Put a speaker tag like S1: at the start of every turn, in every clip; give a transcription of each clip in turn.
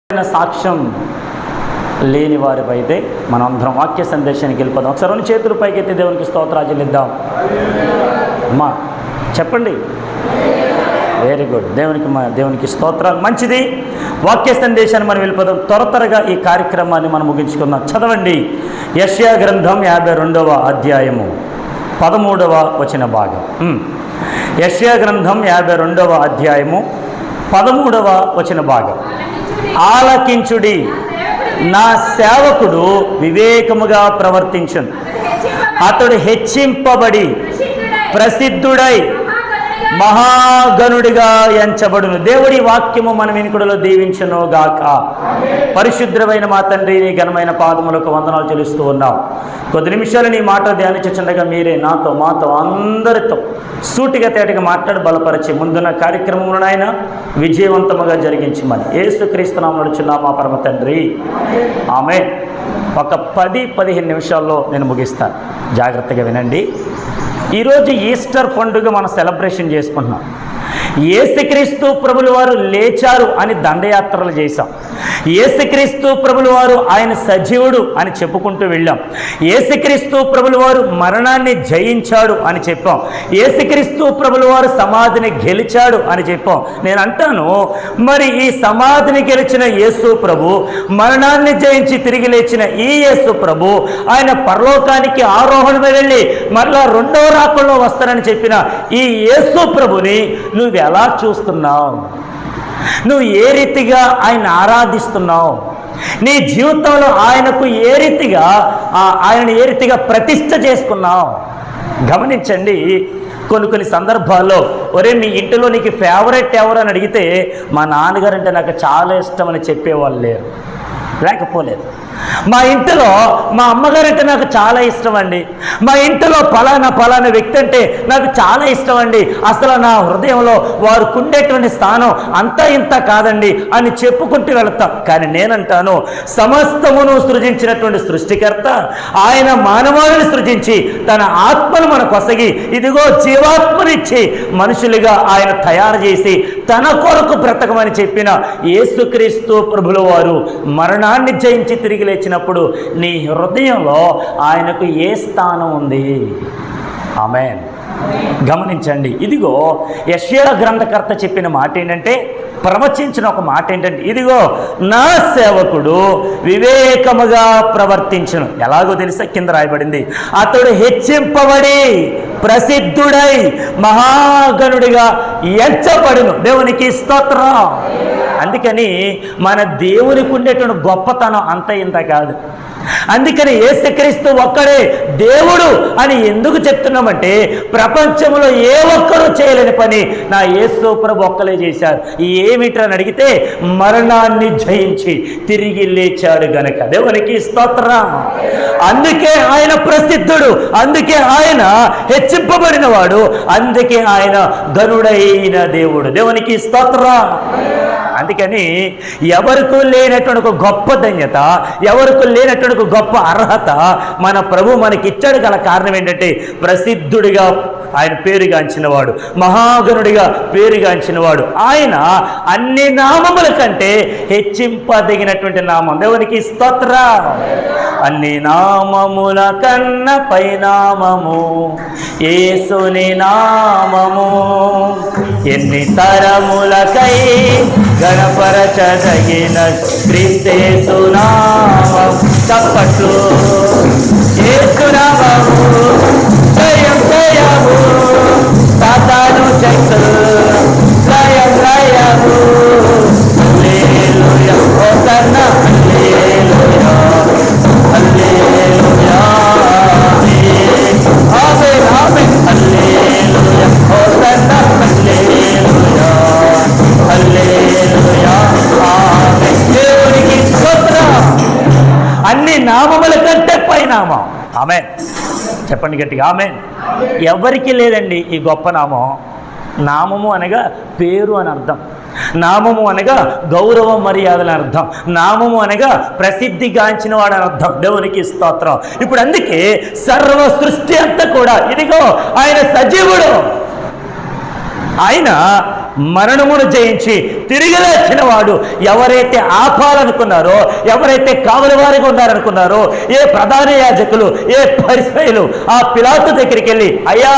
S1: సాక్ష్యం లేని వారిపైతే మనం అందరం వాక్య సందేశానికి వెళ్ళిపోదాం. ఒకసారి రెండు చేతులు పైకెత్తి దేవునికి స్తోత్రాలు చెల్లిద్దాం. అమ్మా చెప్పండి. Very good. దేవునికి స్తోత్రాలు. మంచిది. వాక్య సందేశాన్ని మనం వెళ్ళిపోదాం. త్వరగా ఈ కార్యక్రమాన్ని మనం ముగించుకుందాం. చదవండి. యెషయా గ్రంథం 52వ అధ్యాయము 13వ వచన భాగం. యెషయా గ్రంథం 52వ అధ్యాయము 13వ వచన భాగం. ఆలకించుడి, నా సేవకుడు వివేకముగా ప్రవర్తించును, అతడు హెచ్చింపబడి ప్రసిద్ధుడై మహాగణుడిగా ఎంచబడును. దేవుడి వాక్యము మన వినికుడిలో దీవించును గాక. పరిశుద్ధమైన మా తండ్రి, నీ ఘనమైన పాదములకు వందనాలు చెల్లిస్తూ ఉన్నాం. కొద్ది నిమిషాలు నీ మాట ధ్యానించుండగా మీరే మాతో అందరితో సూటిగా తేటగా మాట్లాడి బలపరిచి ముందున్న కార్యక్రమములను ఆయన విజయవంతముగా జరిగించమని యేసుక్రీస్తు నామమున నడుచున్నాం మా పరమ తండ్రి. ఆమేన్. ఒక 10-15 నిమిషాల్లో నేను ముగిస్తాను. జాగ్రత్తగా వినండి. ఈరోజు ఈస్టర్ పండుగ మనం సెలబ్రేషన్ చేసుకుంటున్నాం. యేసుక్రీస్తు ప్రభుల వారు లేచారు అని దండయాత్రలు చేశాం. యేసుక్రీస్తు ప్రభుల వారు ఆయన సజీవుడు అని చెప్పుకుంటూ వెళ్ళాం. యేసుక్రీస్తు ప్రభుల వారు మరణాన్ని జయించాడు అని చెప్పాం. యేసుక్రీస్తు ప్రభుల వారు సమాధిని గెలిచాడు అని చెప్పాం. నేను అంటాను, మరి ఈ సమాధిని గెలిచిన యేసు ప్రభు, మరణాన్ని జయించి తిరిగి లేచిన ఈ యేసు ప్రభు, ఆయన పరలోకానికి ఆరోహణమే వెళ్ళి మరలా రెండవ రాకడలో వస్తానని చెప్పిన ఈ యేసు ప్రభుని నువ్వు ఎలా చూస్తున్నావు? నువ్వు ఏ రీతిగా ఆయన ఆరాధిస్తున్నావు? నీ జీవితంలో ఆయనకు ఆయనను ఏ రీతిగా ప్రతిష్ఠ చేసుకున్నావు? గమనించండి. కొన్ని సందర్భాల్లో, ఒరే మీ ఇంటిలో నీకు ఫేవరెట్ ఎవరు అని అడిగితే మా నాన్నగారు అంటే నాకు చాలా ఇష్టం అని చెప్పేవాళ్ళు లేకపోలేదు. మా ఇంటిలో మా అమ్మగారంటే నాకు చాలా ఇష్టం అండి. మా ఇంటిలో పలానా వ్యక్తి అంటే నాకు చాలా ఇష్టం అండి. అసలు నా హృదయంలో వారు ఉండేటువంటి స్థానం అంతా ఇంత కాదండి అని చెప్పుకుంటూ వెళతాం. కానీ నేనంటాను, సమస్తమును సృజించినటువంటి సృష్టికర్త ఆయన మానవాళిని సృజించి తన ఆత్మను మన కొసగి ఇదిగో జీవాత్మనిచ్చి మనుషులుగా ఆయన తయారు చేసి తన కొరకు బ్రతకమని చెప్పిన యేసుక్రీస్తు ప్రభుల వారు మరణాన్ని జయించి తిరిగి లేచినప్పుడు నీ హృదయంలో ఆయనకు ఏ స్థానం ఉంది? ఆమేన్. గమనించండి. ఇదిగో యెషయా గ్రంథకర్త చెప్పిన మాట ఏంటంటే, ప్రవచించిన ఒక మాట ఏంటంటే, ఇదిగో నా సేవకుడు వివేకముగా ప్రవర్తించును. ఎలాగో తెలుసా? కింద రాయబడింది, అతడు హెచ్చింపబడి ప్రసిద్ధుడై మహాగణుడిగా ఎంచబడును. దేవునికి స్తోత్రం. అందుకని మన దేవునికి ఉండేటువంటి గొప్పతనం అంత ఇంత కాదు. అందుకని యేసుక్రీస్తు ఒక్కడే దేవుడు అని ఎందుకు చెప్తున్నామంటే, ప్రపంచంలో ఏ ఒక్కరూ చేయలేని పని నా యేసు ప్రభు ఒక్కలే చేశారు. ఏమిటని అడిగితే, మరణాన్ని జయించి తిరిగి లేచాడు గనక. దేవునికి స్తోత్రం. అందుకే ఆయన ప్రసిద్ధుడు, అందుకే ఆయన హెచ్చింపబడిన వాడు, అందుకే ఆయన గనుడైన దేవుడు. దేవునికి స్తోత్రం. అందుకని ఎవరికి లేనటువంటి ఒక గొప్ప ధన్యత, ఎవరికి లేనటువంటి ఒక గొప్ప అర్హత మన ప్రభు మనకిచ్చాడు. గల కారణం ఏంటంటే, ప్రసిద్ధుడిగా ఆయన పేరుగాంచినవాడు, మహాగణుడిగా పేరుగాంచినవాడు. ఆయన అన్ని నామముల కంటే హెచ్చింపదగినటువంటి నామం. దేవునికి స్తోత్రం. అన్ని నామముల కన్న పై నామము యేసుని నామము, ఎన్ని తరములకై గణపరచదగిన క్రీస్తు నామం. చప్పట్లు. యేసు నామము జయం జయము, సాతాను శక్తులు లయం లయము. హల్లెలూయా హోసన్నా, హల్లెలూయా హల్లెలూయా ఆమేన్ ఆమేన్. హల్లెలూయా హోసన్నా, హల్లెలూయా హల్లెలూయా ఆమేన్. దేవునికి స్తోత్రం. అన్ని నామముల కంటే పై నామం. ఆమేన్. చెప్పండి గట్టిగా ఆమేన్. ఎవరికి లేదండి ఈ గొప్ప నామం. నామము అనగా పేరు అని అర్థం. నామము అనగా గౌరవ మర్యాదలు అర్థం. నామము అనగా ప్రసిద్ధిగాంచిన వాడు అని అర్థం. దేవునికి స్తోత్రం. ఇప్పుడు అందుకే సర్వ సృష్టి అంతా కూడా ఇదిగో ఆయన సజీవుడు, ఆయన మరణమును జయించి తిరిగి లేచిన వాడు ఎవరైతే ఆపాలనుకున్నారో, ఎవరైతే కావలి వారిగా ఉన్నారనుకున్నారో, ఏ ప్రధాన యాజకులు, ఏ పరిసయ్యులు ఆ పిలాతు దగ్గరికి వెళ్ళి అయ్యా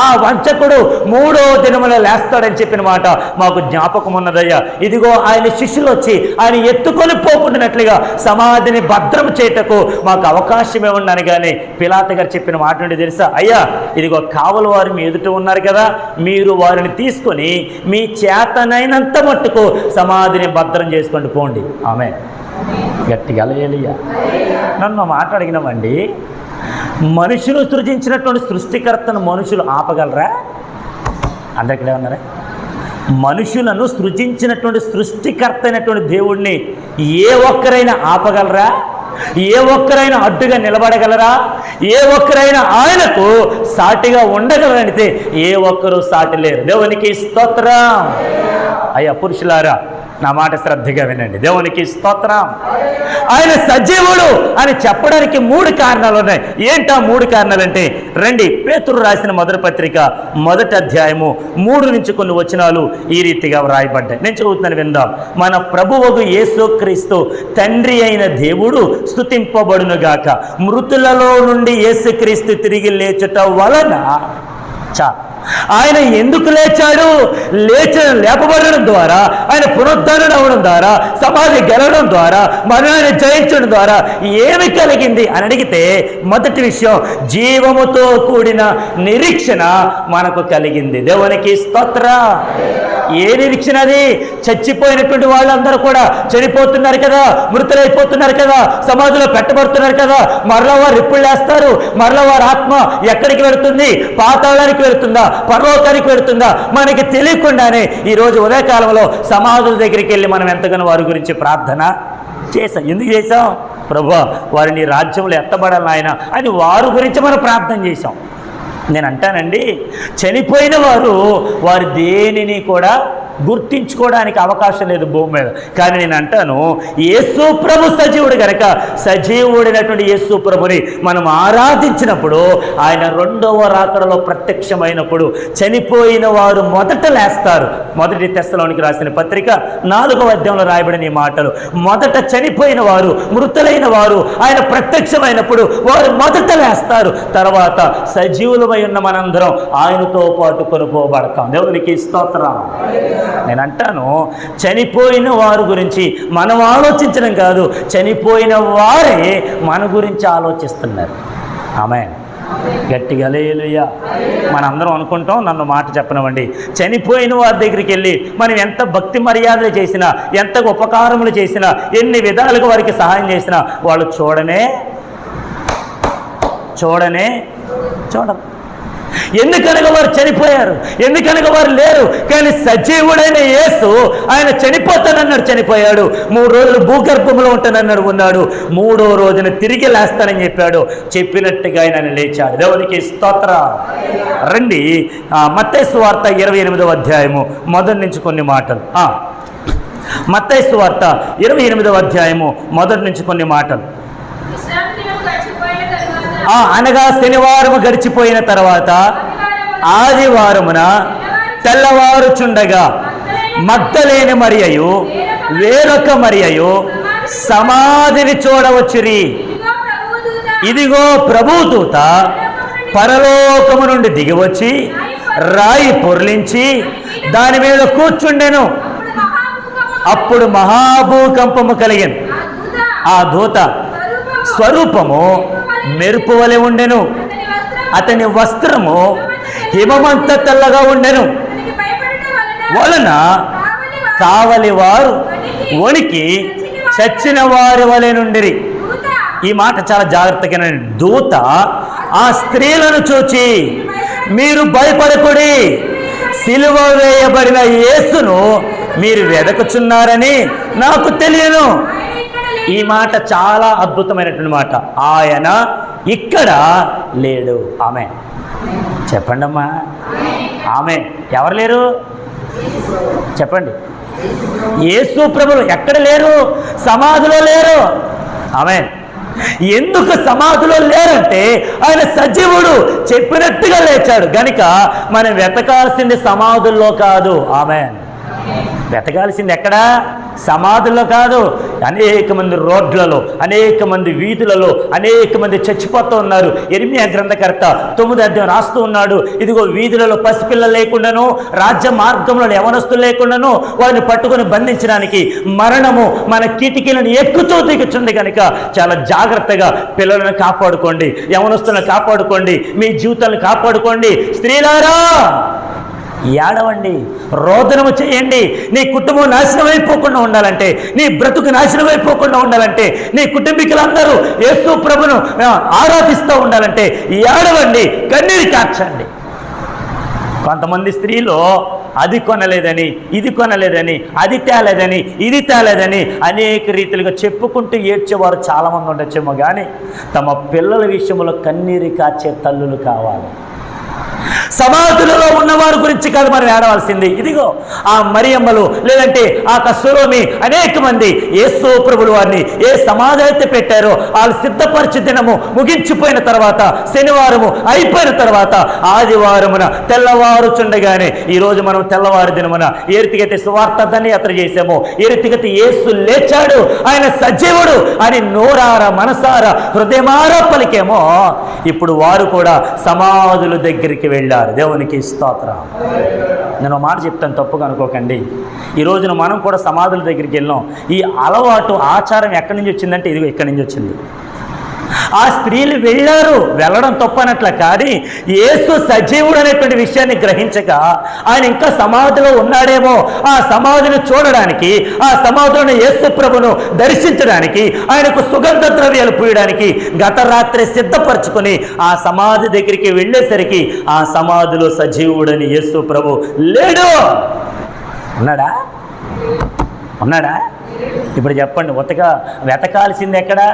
S1: ఆ వంచకుడు 3వ దినమున లేస్తాడని చెప్పిన మాట మాకు జ్ఞాపకం ఉన్నదయ్యా, ఇదిగో ఆయన శిష్యులు వచ్చి ఆయన ఎత్తుకొని పోకుండానట్లుగా సమాధిని భద్రం చేయటకు మాకు అవకాశం ఇవ్వండి అనగానే పిలాతు గారు చెప్పిన మాట నుండి తెలుసా, అయ్యా ఇదిగో కావలి వారు మీ ఎదుట ఉన్నారు కదా, మీరు వారిని తీసుకొని మీ చేతనైనంత మట్టుకు సమాధిని భద్రం చేసుకొని పోండి. ఆమె గట్టిగా హల్లెలూయా. నన్ను మాట అడిగినామండి, మనుషులు సృజించినటువంటి సృష్టికర్తను మనుషులు ఆపగలరా? అందరికీ ఉన్నారా? మనుషులను సృజించినటువంటి సృష్టికర్త అయినటువంటి దేవుణ్ణి ఏ ఒక్కరైనా ఆపగలరా? ఏ ఒక్కరైనా అడ్డుగా నిలబడగలరా? ఏ ఒక్కరైనా ఆయనకు సాటిగా ఉండగలరంటే ఏ ఒక్కరూ సాటి లేరు. దేవునికి స్తోత్రం. అయ్యా పురుషులారా నా మాట శ్రద్ధగా వినండి. దేవునికి స్తోత్రం. ఆయన సజీవుడు అని చెప్పడానికి 3 కారణాలు ఉన్నాయి. ఏంటా 3 కారణాలంటే రండి, పేతురు రాసిన మొదటి పత్రిక 1వ అధ్యాయము 3 నుంచి కొన్ని వచనాలు ఈ రీతిగా వ్రాయబడ్డాయి. నేను చదువుతున్నాను, విందాం. మన ప్రభువుకు యేసుక్రీస్తు తండ్రి అయిన దేవుడు స్తుతింపబడునుగాక. మృతులలో నుండి యేసుక్రీస్తు తిరిగి లేచుట వలన ఆయన ఎందుకు లేచాడు? లేపబడడం ద్వారా, ఆయన పునరుద్ధరణ అవ్వడం ద్వారా, సమాధి గెలవడం ద్వారా, మరణాన్ని జయించడం ద్వారా ఏమి కలిగింది అని అడిగితే మొదటి విషయం జీవముతో కూడిన నిరీక్షణ మనకు కలిగింది. దేవునికి స్తోత్రం. ఏ నిరీక్షణ అది? చచ్చిపోయినటువంటి వాళ్ళందరూ కూడా చనిపోతున్నారు కదా, మృతులైపోతున్నారు కదా, సమాధిలో పెట్టబడుతున్నారు కదా, మరలా వారు ఎప్పుడు లేస్తారు? మరలా వారి ఆత్మ ఎక్కడికి వెళుతుంది? పాతాళానికి వెళుతుందా, పరలోకానికి వెళుతుందా? మనకి తెలియకుండానే ఈరోజు ఉదయకాలంలో సమాధుల దగ్గరికి వెళ్ళి మనం ఎంతగానో వారి గురించి ప్రార్థన చేశాం. ఎందుకు చేశాం? ప్రభువా వారిని రాజ్యంలో ఎత్తబడాలి ఆయన అని వారి గురించి మనం ప్రార్థన చేశాం. నేను అంటానండి, చనిపోయిన వారు దేనిని కూడా గుర్తించుకోవడానికి అవకాశం లేదు భూమి మీద. కానీ నేను అంటాను, యేసు ప్రభు సజీవుడు కనుక సజీవుడైనటువంటి యేసు ప్రభుని మనం ఆరాధించినప్పుడు, ఆయన 2వ రాకడలో ప్రత్యక్షమైనప్పుడు చనిపోయిన వారు మొదట లేస్తారు. మొదటి తెస్సలోనికి రాసిన పత్రిక 4వ అధ్యాయంలో రాయబడిన ఈ మాటలు, మొదట చనిపోయిన వారు, మృతులైన వారు ఆయన ప్రత్యక్షమైనప్పుడు వారు మొదట లేస్తారు. తర్వాత సజీవులమై ఉన్న మనందరం ఆయనతో పాటు కొనుక్కోబడతాం. దేవునికి స్తోత్రం. నేను అంటాను, చనిపోయిన వారి గురించి మనం ఆలోచించడం కాదు, చనిపోయిన వారే మన గురించి ఆలోచిస్తున్నారు. ఆమేన్. గట్టిగా హల్లెలూయా. మనందరం అనుకుంటాం, నన్ను మాట చెప్పనివ్వండి, చనిపోయిన వారి దగ్గరికి వెళ్ళి మనం ఎంత భక్తి మర్యాదలు చేసినా, ఎంత ఉపకారములు చేసినా, ఎన్ని విధాలుగా వారికి సహాయం చేసినా వాళ్ళు చూడరు. ఎందుకనగా వారు చనిపోయారు, ఎందుకనగా వారు లేరు. కానీ సజీవుడైన యేసు ఆయన చనిపోతానన్నాడు, చనిపోయాడు. 3 రోజులు భూగర్భంలో ఉంటానన్నాడు, ఉన్నాడు. 3వ రోజున తిరిగి లేస్తానని చెప్పాడు. చెప్పినట్టుగా ఆయన లేచాడు. దేవునికి స్తోత్రం. రండి, మత్తయి సువార్త 28వ అధ్యాయము మొదటి నుంచి కొన్ని మాటలు. మత్తయి సువార్త 28వ అధ్యాయము మొదటి నుంచి కొన్ని మాటలు. అనగా శనివారము గడిచిపోయిన తర్వాత ఆదివారమున తెల్లవారుచుండగా మగ్దలేని మరియయు వేరొక మరియయు సమాధిని చూడవచ్చురి. ఇదిగో ప్రభుదూత పరలోకము నుండి దిగివచ్చి రాయి పొర్లించి దాని మీద కూర్చుండెను. అప్పుడు మహాభూకంపము కలిగెను. ఆ దూత స్వరూపము మెరుపు వలె ఉండెను. అతని వస్త్రము హిమమంత తెల్లగా ఉండెను. వలన కావలి వారు వణికి చచ్చిన వారి వలె నుండిరి. ఈ మాట చాలా జాగ్రత్తగా, దూత ఆ స్త్రీలను చూచి మీరు భయపడకుడి, సిలువ వేయబడిన యేసును మీరు వెదకుచున్నారని నాకు తెలియను. ఈ మాట చాలా అద్భుతమైనటువంటి మాట. ఆయన ఇక్కడ లేడు. ఆమె చెప్పండి అమ్మా. ఆమె ఎవరు లేరు చెప్పండి. యేసు ప్రభువు ఎక్కడ లేరు? సమాధిలో లేరు. ఆమె ఎందుకు సమాధిలో లేరంటే ఆయన సజీవుడు, చెప్పినట్టుగా లేచాడు గనుక మనం వెతకాల్సింది సమాధుల్లో కాదు. ఆమె వెతకాల్సింది ఎక్కడా? సమాధుల్లో కాదు, అనేక మంది రోడ్లలో, అనేక మంది వీధులలో అనేక మంది చచ్చిపోతూ ఉన్నారు. ఇర్మియా గ్రంథకర్త 9వ అధ్యాయం రాస్తూ ఉన్నాడు, ఇదిగో వీధులలో పసిపిల్లలు లేకుండాను, రాజ్య మార్గంలో యవనస్తులు లేకుండాను వారిని పట్టుకొని బంధించడానికి మరణము మన కిటికీలను ఎక్కుతూ దిగుతుంది. కనుక చాలా జాగ్రత్తగా పిల్లలను కాపాడుకోండి, యవనస్తులను కాపాడుకోండి, మీ జీవితాలను కాపాడుకోండి. స్త్రీలారా ఏడవండి, రోదనము చేయండి. నీ కుటుంబం నాశనం అయిపోకుండా ఉండాలంటే, నీ బ్రతుకు నాశనం అయిపోకుండా ఉండాలంటే, నీ కుటుంబీకులందరూ యేసు ప్రభును ఆరాధిస్తూ ఉండాలంటే ఏడవండి, కన్నీరు కార్చండి. కొంతమంది స్త్రీలు అది కొనలేదని, ఇది కొనలేదని, అది తేలేదని, ఇది తేలేదని అనేక రీతిలుగా చెప్పుకుంటూ ఏడ్చేవారు చాలామంది ఉండొచ్చేమో, కానీ తమ పిల్లల విషయంలో కన్నీరు కార్చే తల్లులు కావాలి. సమాధులలో ఉన్నవారి గురించి కాదు మనం ఏడవలసింది. ఇదిగో ఆ మరియమ్మలు, లేదంటే ఆ కస్తూరోమి, అనేక మంది యేసు ప్రభువుల వారిని ఏ సమాధి అయితే పెట్టారో వాళ్ళు సిద్ధపరిచి దినము ముగించిపోయిన తర్వాత, శనివారము అయిపోయిన తర్వాత, ఆదివారమున తెల్లవారుచుండగానే, ఈరోజు మనం తెల్లవారు దినమున ఏ రీతికైతే సువార్త ధన్యయాత్ర చేసామో, ఏ రీతికైతే యేసు లేచాడు, ఆయన సజీవుడు అని నోరార మనసార హృదయమార పలికేమో, ఇప్పుడు వారు కూడా సమాధుల దగ్గరికి వెళ్ళారు. దేవునికి స్తోత్రం. నేను మాట చెప్తాను, తప్పుగా అనుకోకండి. ఈ రోజున మనం కూడా సమాధుల దగ్గరికి వెళ్ళాం. ఈ అలవాటు, ఆచారం ఎక్కడి నుంచి వచ్చిందంటే ఇదిగో ఇక్కడి నుంచి వచ్చింది. ఆ స్త్రీలు వెళ్ళారు, వెళ్ళడం తప్పనట్ల, కానీ యేసు సజీవుడు అనేటువంటి విషయాన్ని గ్రహించక ఆయన ఇంకా సమాధిలో ఉన్నాడేమో, ఆ సమాధిని చూడడానికి, ఆ సమాధిలోని యేసు ప్రభును దర్శించడానికి, ఆయనకు సుగంధ ద్రవ్యాలు పూయడానికి గత రాత్రి సిద్ధపరచుకొని ఆ సమాధి దగ్గరికి వెళ్ళేసరికి ఆ సమాధిలో సజీవుడని యేసు ప్రభు లేడు. ఉన్నాడా? ఉన్నాడా? ఇప్పుడు చెప్పండి, వెతకాల్సింది ఎక్కడా?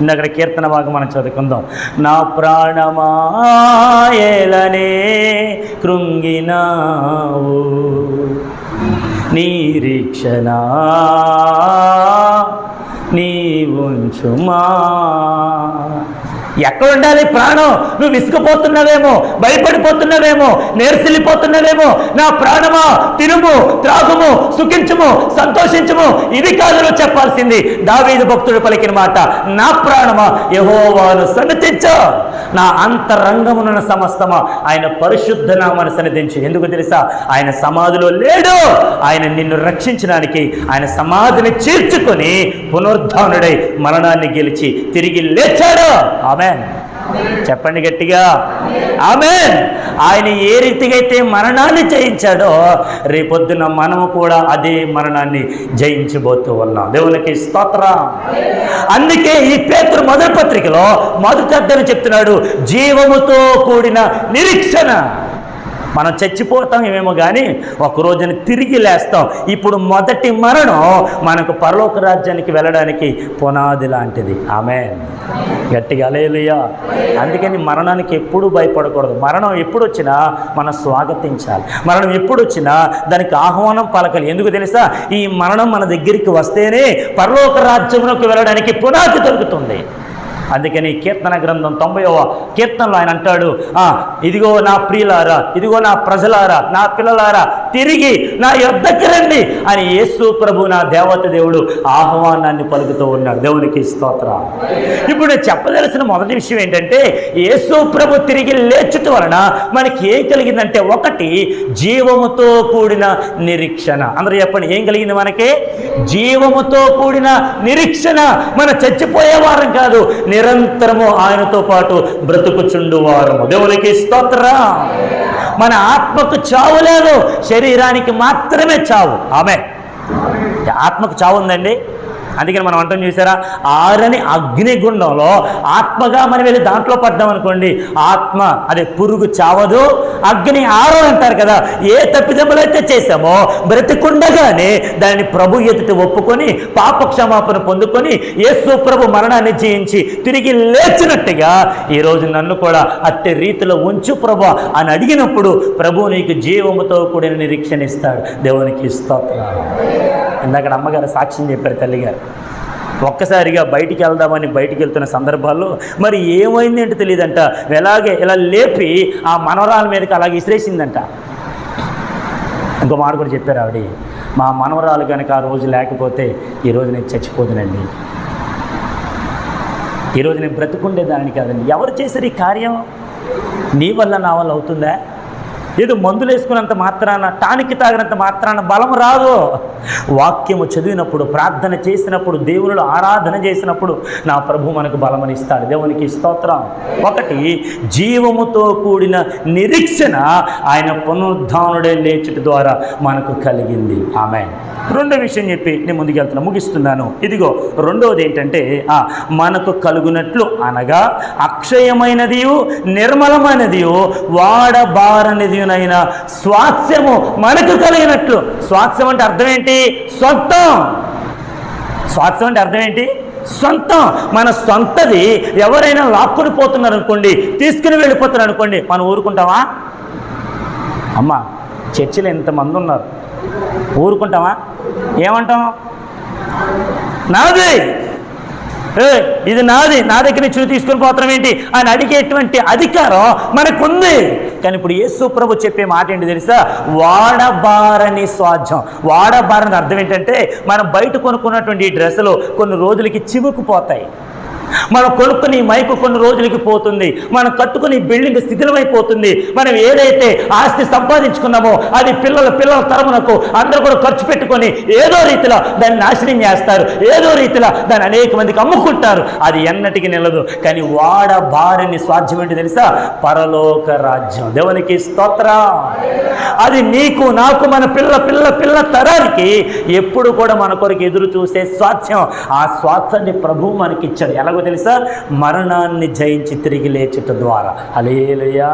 S1: ఇందక్కడ కీర్తన భాగం మనం చదువుకుందాం. నా ప్రాణమాయలనే కృంగినావు, నిరీక్షణ నీ ఉంచుమా. ఎక్కడ ఉండాలి ప్రాణం? నువ్వు విసుకుపోతున్నావేమో, భయపడిపోతున్నావేమో, నేర్సిల్లిపోతున్నావేమో. నా ప్రాణమా తినుము, త్రాగుము, సుఖించుము, సంతోషించుము, ఇది కాదు నువ్వు చెప్పాల్సింది. దావీదు భక్తుడు పలికిన మాట, నా ప్రాణమా యెహోవాను సన్నిధించు, నా అంతరంగమున సమస్తమా ఆయన పరిశుద్ధ నామాన్ని సన్నిధించు. ఎందుకు తెలుసా? ఆయన సమాధిలో లేడు. ఆయన నిన్ను రక్షించడానికి ఆయన సమాధిని చేర్చుకొని పునరుద్ధానుడై మరణాన్ని గెలిచి తిరిగి లేచాడు. ఆమేన్. చెప్పండి గట్టిగా, ఆమేన్. ఆయన ఏ రీతిగా అయితే మరణాన్ని జయించాడో, రేపొద్దున మనము కూడా అదే మరణాన్ని జయించబోతూ ఉన్నాం. దేవునికి స్తోత్రం. అందుకే ఈ పేతురు మొదటి పత్రికలో మొదటి అధ్యాయం చెప్తున్నాడు, జీవముతో కూడిన నిరీక్షణ. మనం చచ్చిపోతాం ఏమేమో, కానీ ఒక రోజున తిరిగి లేస్తాం. ఇప్పుడు మొదటి మరణం మనకు పరలోక రాజ్యానికి వెళ్ళడానికి పునాది లాంటిది. ఆమేన్. గట్టిగా హల్లెలూయా. అందుకని మరణానికి ఎప్పుడూ భయపడకూడదు. మరణం ఎప్పుడు వచ్చినా మనం స్వాగతించాలి. మరణం ఎప్పుడు వచ్చినా దానికి ఆహ్వానం పలకాలి. ఎందుకు తెలుసా? ఈ మరణం మన దగ్గరికి వస్తేనే పరలోక రాజ్యంలోకి వెళ్ళడానికి పునాది దొరుకుతుంది. అందుకని కీర్తన గ్రంథం 90వ కీర్తనలో ఆయన అంటాడు, ఇదిగో నా ప్రియులారా, ఇదిగో నా ప్రజలారా, నా పిల్లలారా, తిరిగి నా యొద్దకు రండి అని యేసు ప్రభు, నా దేవత దేవుడు ఆహ్వానాన్ని పలుకుతూ ఉన్నాడు. దేవునికి స్తోత్రం. ఇప్పుడు నేను చెప్పదలసిన మొదటి విషయం ఏంటంటే, యేసు ప్రభు తిరిగి లేచుట వలన మనకి ఏం కలిగిందంటే, ఒకటి జీవముతో కూడిన నిరీక్షణ. అందరూ చెప్పండి, ఏం కలిగింది మనకి? జీవముతో కూడిన నిరీక్షణ. మన చచ్చిపోయే వారం కాదు, నిరంతరము ఆయనతో పాటు బ్రతుకుచుండువారము. దేవునికి స్తోత్రం. మన ఆత్మకు చావు లేదు, శరీరానికి మాత్రమే చావు. ఆమేన్. ఆత్మకు చావు ఉందండి. అందుకని మనం అంటాం చూసారా, ఆరని అగ్నిగుండంలో ఆత్మగా మనం వెళ్ళి దాంట్లో పడ్డాం అనుకోండి, ఆత్మ అదే పురుగు చావదు, అగ్ని ఆరో అంటారు కదా. ఏ తప్పిదములైతే చేశామో బ్రతికుండగానే దానిని ప్రభు ఎదుట ఒప్పుకొని పాప క్షమాపణ పొందుకొని యేసు ప్రభు మరణాన్ని జయించి తిరిగి లేచినట్టుగా ఈరోజు నన్ను కూడా అట్టి రీతిలో ఉంచు ప్రభు అని అడిగినప్పుడు ప్రభు నీకు జీవముతో కూడిన నిరీక్షణ ఇస్తాడు. దేవునికి స్తోత్రం. ఇందాక అమ్మగారు సాక్ష్యం చెప్పారు, తల్లిగారు. ఒక్కసారిగా బయటికి బయటికి వెళ్తున్న సందర్భాల్లో మరి ఏమైంది అంటే తెలియదంట, ఇలా లేపి ఆ మనవరాల మీదకి అలాగే ఇసిరేసిందంట. ఇంకో మాట కూడా చెప్పారు ఆవిడ, మా మనవరాలు కనుక ఆ రోజు లేకపోతే ఈరోజు నేను చచ్చిపోదునండి, ఈరోజు నేను బ్రతుకుండేదాన్ని కాదండి. ఎవరు చేశారు ఈ కార్యం? నీ వల్ల నా వల్ల అవుతుందా? ఏదో మందులు వేసుకున్నంత మాత్రాన, టానిక్ తాగినంత మాత్రాన బలం రాదు. వాక్యము చదివినప్పుడు, ప్రార్థన చేసినప్పుడు, దేవునిలో ఆరాధన చేసినప్పుడు నా ప్రభు మనకు బలమనిస్తాడు. దేవునికి స్తోత్రం. ఒకటి, జీవముతో కూడిన నిరీక్షణ ఆయన పునరుద్ధానుడే లేచుట ద్వారా మనకు కలిగింది. ఆమేన్. రెండో విషయం చెప్పి నేను ముందుకెళ్తున్నా, ముగిస్తున్నాను. ఇదిగో రెండవది ఏంటంటే, మనకు కలుగునట్లు అనగా అక్షయమైనదియు నిర్మలమైనదియు వాడబారనిదియునైన స్వాస్థ్యము మనకు కలిగినట్లు. స్వాస్థ్యం అంటే అర్థం ఏంటి? సొంతం. స్వాస్థ్యం అంటే అర్థం ఏంటి? సొంతం. మన సొంతది ఎవరైనా లాక్కుని పోతున్నారు అనుకోండి, తీసుకుని వెళ్ళిపోతున్నారు అనుకోండి, మనం ఊరుకుంటామా? అమ్మా, చర్చిలో ఎంతమంది ఉన్నారు, ఊరుకుంటామా? ఏమంటాం? నాది, ఇది నాది, నా దగ్గర నుంచి తీసుకుని పోతాం ఏంటి అని అడిగేటువంటి అధికారం మనకుంది. కానీ ఇప్పుడు యేసు ప్రభు చెప్పే మాట ఏంటి తెలుసా? వాడబారని స్వాస్థ్యం. వాడబారని అర్థం ఏంటంటే, మనం బయట కొనుక్కున్నటువంటి ఈ డ్రెస్సులు కొన్ని రోజులకి చివుకుపోతాయి, మనం కొనుక్కుని మైకు కొన్ని రోజులకి పోతుంది, మనం కట్టుకుని బిల్డింగ్ శిథిలమైపోతుంది. మనం ఏదైతే ఆస్తి సంపాదించుకున్నామో అది పిల్లల తరమునకు అందరూ కూడా ఖర్చు పెట్టుకొని ఏదో రీతిలో దాన్ని నాశనం చేస్తారు, ఏదో రీతిలో దాన్ని అనేక మందికి అమ్ముకుంటారు. అది ఎన్నటికి నిలదు. కానీ వాడబారని స్వాస్థ్యం ఏంటి తెలుసా? పరలోక రాజ్యం. దేవునికి స్తోత్రం. అది నీకు, నాకు, మన పిల్ల తరానికి ఎప్పుడు కూడా మన కొరకు ఎదురు చూసే స్వాస్థ్యం. ఆ స్వాస్థ్యాన్ని ప్రభువు మనకిచ్చాడు. ఎలాగో తెలుసా? మరణాన్ని జయించి తిరిగి లేచుట ద్వారా. హల్లెలూయా.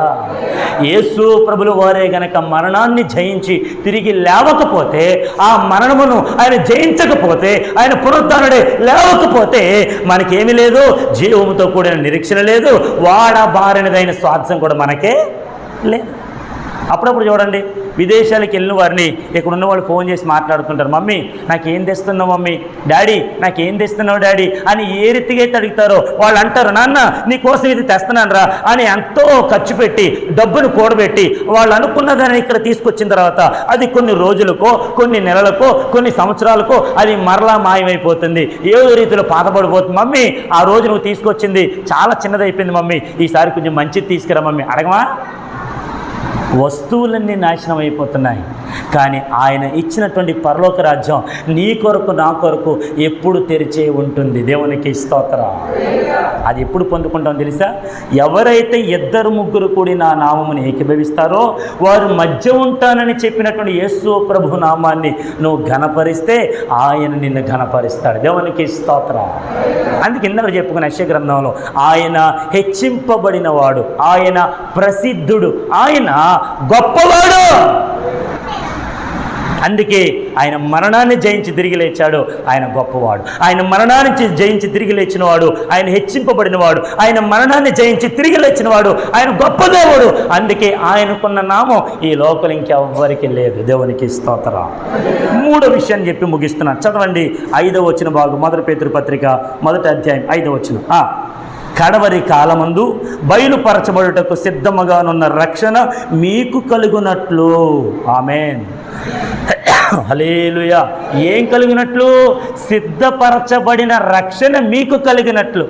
S1: యేసు ప్రభుల వారే గనక మరణాన్ని జయించి తిరిగి లేవకపోతే, ఆ మరణమును ఆయన జయించకపోతే, ఆయన పునరుద్ధానుడే లేవకపోతే మనకేమీ లేదు. జీవముతో కూడిన నిరీక్షణ లేదు, వాడబారినదైన స్వాస్థ్యం కూడా మనకే లేదు. అప్పుడప్పుడు చూడండి, విదేశాలకు వెళ్ళిన వారిని ఇక్కడ ఉన్న వాళ్ళు ఫోన్ చేసి మాట్లాడుతుంటారు, మమ్మీ నాకేం తెస్తున్నావు మమ్మీ, డాడీ నాకేం తెస్తున్నావు డాడీ అని ఏ రీతిగా అయితే అడుగుతారో వాళ్ళు అంటారు, నాన్న నీకోసం ఇది తెస్తున్నాను రా అని ఎంతో ఖర్చు పెట్టి డబ్బును కూడబెట్టి వాళ్ళు అనుకున్నదాన్ని ఇక్కడ తీసుకొచ్చిన తర్వాత అది కొన్ని రోజులకో, కొన్ని నెలలకో, కొన్ని సంవత్సరాలకో అది మరలా మాయమైపోతుంది, ఏదో రీతిలో పాతపడిపోతుంది. మమ్మీ ఆ రోజు నువ్వు తీసుకొచ్చింది చాలా చిన్నదైపోయింది మమ్మీ, ఈసారి కొంచెం మంచిది తీసుకురా మమ్మీ. అడగమా? వస్తువులన్నీ నాశనం అయిపోతున్నాయి, కానీ ఆయన ఇచ్చినటువంటి పరలోక రాజ్యం నీ కొరకు, నా కొరకు ఎప్పుడు తెరిచే ఉంటుంది. దేవునికి స్తోత్రం. అది ఎప్పుడు పొందుకుంటాం తెలుసా? ఎవరైతే 2-3 కూడి నా నామముని ఏకీభవిస్తారో వారు మధ్య ఉంటానని చెప్పినటువంటి యేసు ప్రభు నామాన్ని నువ్వు ఘనపరిస్తే ఆయన నిన్ను ఘనపరిస్తాడు. దేవునికి స్తోత్రం. అందుకే ఇందాక చెప్పుకున్న యెషయా గ్రంథంలో ఆయన హెచ్చింపబడిన వాడు, ఆయన ప్రసిద్ధుడు, ఆయన గొప్పవాడు. అందుకే ఆయన మరణాన్ని జయించి తిరిగి లేచాడు, ఆయన గొప్పవాడు. ఆయన మరణాన్ని జయించి తిరిగి లేచినవాడు, ఆయన హెచ్చింపబడినవాడు, ఆయన మరణాన్ని జయించి తిరిగి లేచినవాడు, ఆయన గొప్ప దేవుడు. అందుకే ఆయనకున్న నామం ఈ లోకం ఇంకెవ్వరికి లేదు. దేవునికి స్తోత్రం. 3వ విషయాన్ని చెప్పి ముగిస్తున్నాను. చదవండి 5వ వచన భాగం, 1 పేతురు పత్రిక 1వ అధ్యాయం 5వ వచనం. కడవరి కాలమందు బయలుపరచబడుటకు సిద్ధముగానున్న రక్షణ మీకు కలుగునట్లు. ఆమేన్. హల్లెలూయా. ఏం కలిగినట్లు? సిద్ధపరచబడిన రక్షణ మీకు కలిగినట్లు.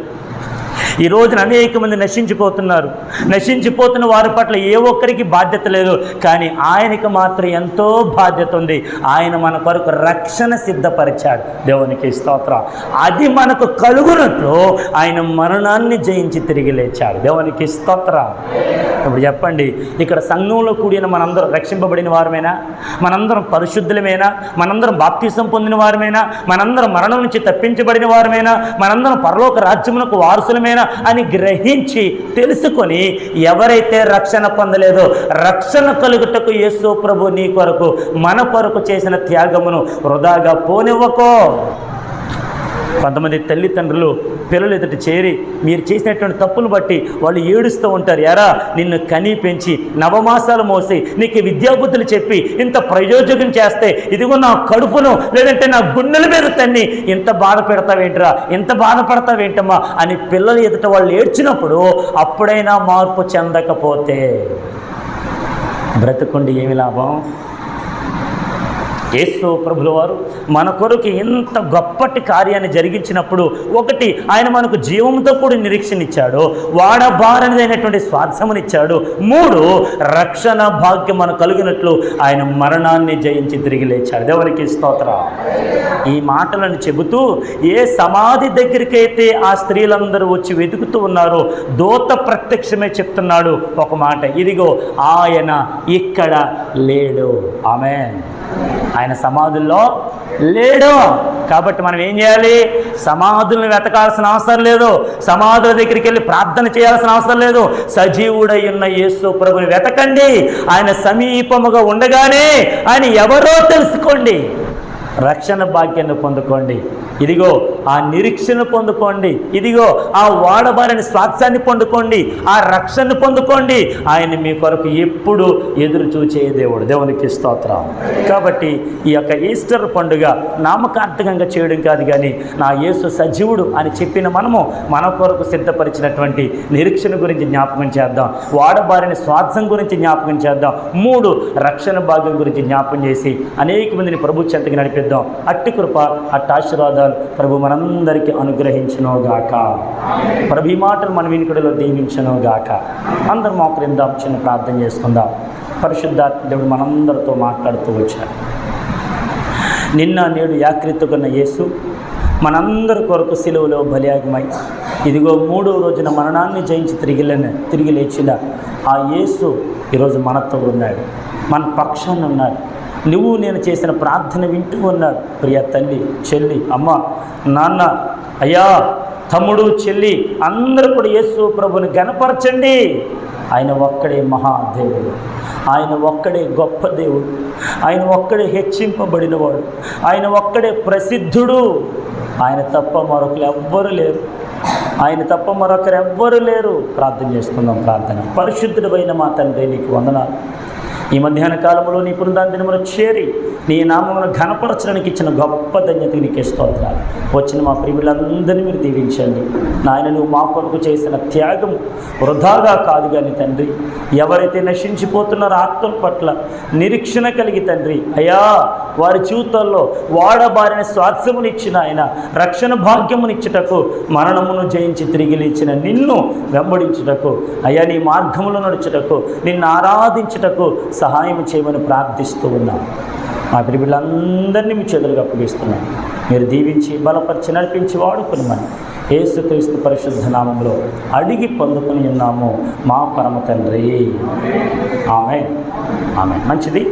S1: ఈ రోజున అనేక మంది నశించిపోతున్నారు. నశించిపోతున్న వారి పట్ల ఏ ఒక్కరికి బాధ్యత లేదు, కానీ ఆయనకి మాత్రం ఎంతో బాధ్యత ఉంది. ఆయన మన కొరకు రక్షణ సిద్ధపరిచాడు. దేవునికి స్తోత్రం. అది మనకు కలుగునట్లు ఆయన మరణాన్ని జయించి తిరిగి లేచాడు. దేవునికి స్తోత్రం. ఇప్పుడు చెప్పండి, ఇక్కడ సంఘంలో కూడిన మనందరం రక్షింపబడిన వారమేనా? మనందరం పరిశుద్ధులమేనా? మనందరం బాప్తిసం పొందిన వారమేనా? మనందరం మరణం నుంచి తప్పించబడిన వారమేనా? మనందరం పరలోక రాజ్యమునకు వారసులమేనా అని గ్రహించి తెలుసుకొని ఎవరైతే రక్షణ పొందలేదో, రక్షణ కలుగుటకు యేసు ప్రభు నీ కొరకు, మన కొరకు చేసిన త్యాగమును వృధాగా పోనివ్వకో. కొంతమంది తల్లిదండ్రులు పిల్లలు ఎదుట చేరి మీరు చేసినటువంటి తప్పులు బట్టి వాళ్ళు ఏడుస్తూ ఉంటారు. ఎరా నిన్ను కని పెంచి నవమాసాలు మోసి నీకు విద్యాబుద్ధులు చెప్పి ఇంత ప్రయోజకం చేస్తే ఇదిగో నా కడుపును లేదంటే నా గుండెల మీద తన్ని ఇంత బాధ పెడతావేంట్రా, ఇంత బాధపడతావేంటమ్మా అని పిల్లల ఎదుట వాళ్ళు ఏడ్చినప్పుడు అప్పుడైనా మార్పు చెందకపోతే బ్రతుకుండి ఏమి లాభం? యేసు ప్రభుల వారు మన కొరకు ఇంత గొప్పటి కార్యాన్ని జరిగించినప్పుడు, ఒకటి, ఆయన మనకు జీవంతో కూడి నిరీక్షణ ఇచ్చాడు, వాడబారనిదైనటువంటి స్వాస్థ్యమునిచ్చాడు. 3, రక్షణ భాగ్యం మనకు కలిగినట్లు ఆయన మరణాన్ని జయించి తిరిగి లేచాడు. దేవునికి స్తోత్రం. ఈ మాటలను చెబుతూ ఏ సమాధి దగ్గరికైతే ఆ స్త్రీలందరూ వచ్చి వెతుకుతూ ఉన్నారో దూత ప్రత్యక్షమే చెప్తున్నాడు ఒక మాట, ఇదిగో ఆయన ఇక్కడ లేడు. ఆమేన్. ఆయన సమాధుల్లో లేడు. కాబట్టి మనం ఏం చేయాలి? సమాధులను వెతకాల్సిన అవసరం లేదు, సమాధుల దగ్గరికి వెళ్ళి ప్రార్థన చేయాల్సిన అవసరం లేదు. సజీవుడై ఉన్న యేసు ప్రభుని వెతకండి. ఆయన సమీపముగా ఉండగానే ఆయన ఎవరో తెలుసుకోండి, రక్షణ భాగ్యాన్ని పొందుకోండి. ఇదిగో ఆ నిరీక్షను పొందుకోండి, ఇదిగో ఆ వాడబారిన స్వాస్థ్యాన్ని పొందుకోండి, ఆ రక్షణను పొందుకోండి. ఆయన మీ కొరకు ఎప్పుడు ఎదురు చూచే దేవుడు. దేవునికి స్తోత్రం. కాబట్టి ఈ యొక్క ఈస్టర్ పండుగ నామకార్థకంగా చేయడం కాదు, కానీ నా యేసు సజీవుడు అని చెప్పిన మనము మన కొరకు సిద్ధపరిచినటువంటి నిరీక్షణ గురించి జ్ఞాపకం చేద్దాం, వాడబారిన స్వార్థం గురించి జ్ఞాపకం చేద్దాం, 3 రక్షణ భాగ్యం గురించి జ్ఞాపకం చేసి అనేక మందిని ప్రభు చెంతకి నడిపిద్దాం. అట్టి కృప, అట్టి ఆశీర్వాదాలు ప్రభు మనందరికీ అనుగ్రహించునుగాక. ప్రభు ఈ మాటలు మన వినికిడిలో దీవించునుగాక. అందరం మోకరిందాం, చిన్న ప్రార్థన చేసుకుందాం. పరిశుద్ధాత్మ దేవుడు మనందరితో మాట్లాడుతూ వచ్చారు. నిన్న నేడు ఏకరీతిగా యేసు మనందరి కొరకు సిలువలో బలియాగమై ఇదిగో 3వ రోజున మరణాన్ని జయించి తిరిగి లేచిన ఆ యేసు ఈరోజు మనతో ఉన్నాడు, మన పక్షాన ఉన్నాడు. నువ్వు నేను చేసిన ప్రార్థన వింటూ ఉన్నాడు. ప్రియ తల్లి, చెల్లి, అమ్మ, నాన్న, అయ్యా, తమ్ముడు, చెల్లి, అందరూ కూడా యేసు ప్రభుని ఘనపరచండి. ఆయన ఒక్కడే మహాదేవుడు, ఆయన ఒక్కడే గొప్ప దేవుడు, ఆయన ఒక్కడే హెచ్చింపబడినవాడు, ఆయన ఒక్కడే ప్రసిద్ధుడు. ఆయన తప్ప మరొకరు ఎవ్వరు లేరు, ఆయన తప్ప మరొకరు ఎవ్వరు లేరు. ప్రార్థన చేసుకుందాం. ప్రార్థన. పరిశుద్ధుడైన మా తండ్రి, నీకు వందనాలు. ఈ మధ్యాహ్న కాలంలో నీ పునరుద్ధానమును చేరి నీ నామమును ఘనపరచడానికి ఇచ్చిన గొప్ప ధన్యతకి నీకే స్తోత్రాలు. వచ్చిన మా ప్రియులందరినీ మీరు దీవించండి నాయన. నువ్వు మా కొరకు చేసిన త్యాగం వృధాగా కాదు కానీ తండ్రి, ఎవరైతే నశించిపోతున్నారో ఆత్మల పట్ల నిరీక్షణ కలిగి తండ్రి, అయ్యా, వారి జీవితాల్లో వాడబారిన స్వాస్థ్యమునిచ్చిన ఆయన, రక్షణ భాగ్యమునిచ్చుటకు, మరణమును జయించి తిరిగి లేచిన నిన్ను వెంబడించుటకు, అయ్యా, నీ మార్గములో నడుచుటకు, నిన్ను ఆరాధించుటకు సహాయం చేయమని ప్రార్థిస్తూ ఉన్నాం. మా ప్రియులందరినీ మీ చేతులకు అప్పగిస్తున్నాం. మీరు దీవించి బలపరిచి నడిపించి వాడుకున్నామని యేసుక్రీస్తు పరిశుద్ధ నామములో అడిగి పొందుకుని ఉన్నాము మా పరమ తండ్రి. ఆమేన్. ఆమేన్. మంచిది.